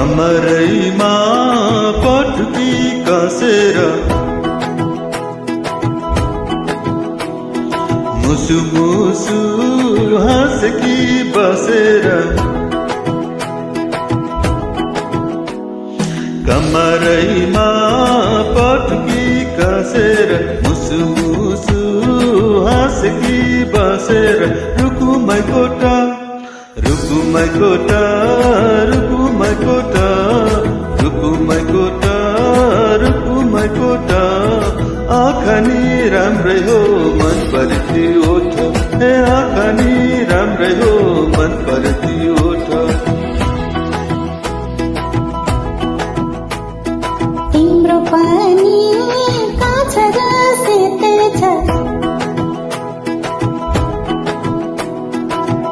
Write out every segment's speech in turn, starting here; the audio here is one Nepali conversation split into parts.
कमरैमा पटुकी कसेर मुसु मुसु हाँसकी बसेर कमरैमा पटुकी कसेर मुसु मुसु हाँसकी बसेर रुकुमै कोटा रुकुमै कोटा रुकुमै कोटा रुकुमै कोटा रुकुमै कोटा आँखा नि राम्रै हो मन पर्ती ओठ ए आँखा नि राम्रै हो मन पर्ती ओठ तिम्रो पानी काछ र सेते छ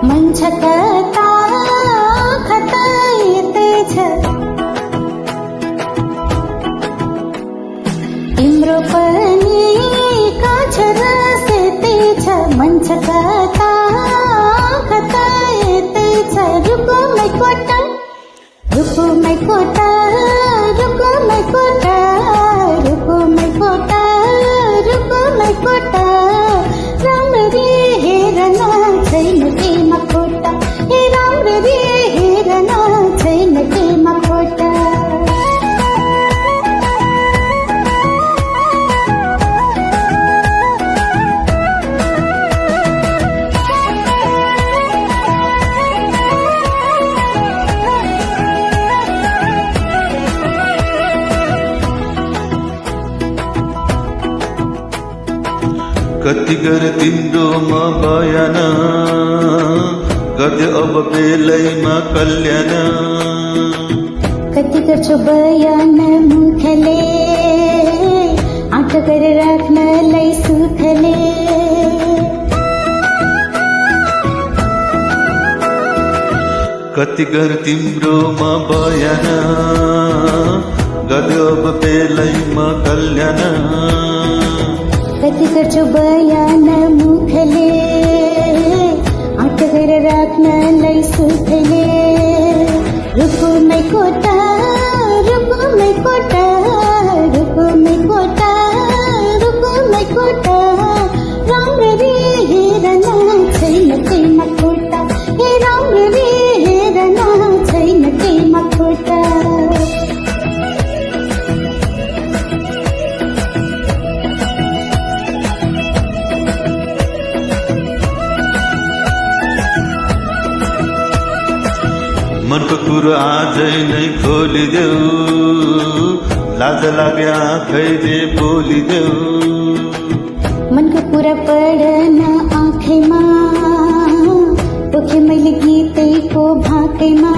मन छ कता कता यतै छ तिम्रो पानी काछ र सेते छ मन छ कता कता यतै छ रुकुमै कोटा रुकुमै कोटा रुकुमै कोटा रुकुमै कोटा रुकुमै कोटा राम्ररी हेर्न छैन केमा खोटा ए राम्ररी हेर्न छैन केमा खोटा कति गर तिम्रोमा बयान गर्दै अब बेलैमा कल्याण कति गर्छु बयान मुखले आँट गरेर राख्नलाई सुखले कति गर तिम्रोमा बयान गर्दै अब बेलैमा कल्याण कति गर्छु बयान मुखले आँट गरेर राख्नलाई सुखले रुकुमै कोटा रुकुमै कोटा रुकुमै कोटा रुकुमै कोटा राम्ररी हेर्न छैन केमा खोटा ए राम्ररी हेर्न छैन केमा खोटा मनको कुरो आजै नै खोलिदेऊ लाज लागे आँखैले बोलिदेऊ मनको कुरा पढ्न आँखैमा पोखे मैले गीतैको भाकैमा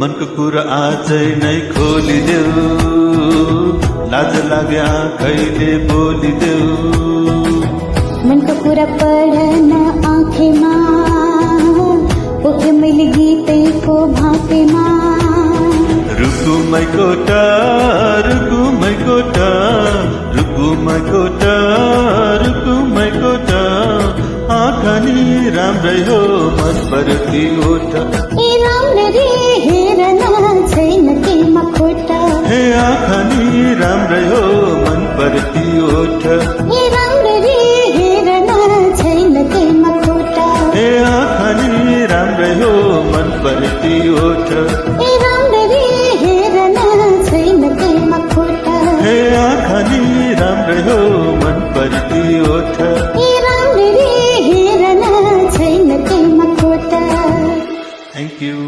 मनको कुरा आजै नै खोलिदेऊ लाज लागे आँखैले बोलिदेऊ मनको कुरा पढ्न आँखैमा पोखे मैले गीतैको भाकैमा रुकुमै कोटा रुकुमै कोटा रुकुमै कोटा रुकुमै कोटा आँखा नि राम्रै हो मन पर्ती ओठ ए राम्ररी हेर्न छैन केमा खोटा हे आँखा नि राम्रै हो मन पर्ती ओठ ए राम्ररी हेर्न छैन केमा खोटा हे आँखा नि राम्रै हो मन पर्ती ओठ ए राम्ररी हेर्न छैन केमा खोटा हे आँखा नि राम्रै हो मन पर्ती ओठ ए राम्ररी हेर्न छैन केमा खोटा थ्याङ्क यू।